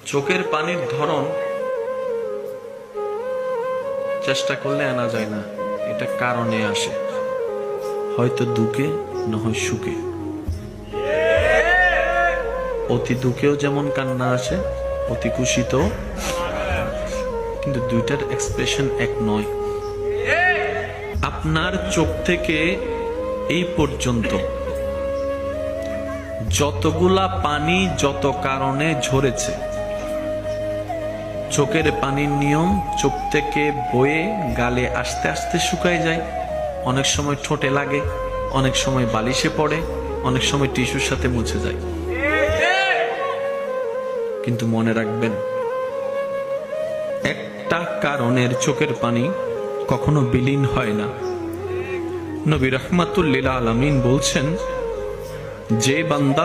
চোখের পানির ধরন চেষ্টা করলে আনা যায় না, এটা কারণে আসে, হয়তো দুঃখে না হয় সুখে। অতি দুঃখেও যেমন কান্না আসে, অতি খুশিতেও, কিন্তু দুইটার এক্সপ্রেশন এক নয়। আপনার চোখ থেকে এই পর্যন্ত যতগুলা পানি যত কারণে ঝরেছে, চোখের পানির নিয়ম চোখ থেকে বয়ে গালে আস্তে আস্তে শুকায় যায়, অনেক সময় ঠোঁটে লাগে, অনেক সময় বালিশে পড়ে, অনেক সময় টিস্যুর সাথে মুছে যায়। কিন্তু মনে রাখবেন, একটা কারণের চোখের পানি কখনো বিলীন হয় না। নবী রাহমাতুল লিল আলামিন বলছেন, যে বান্দা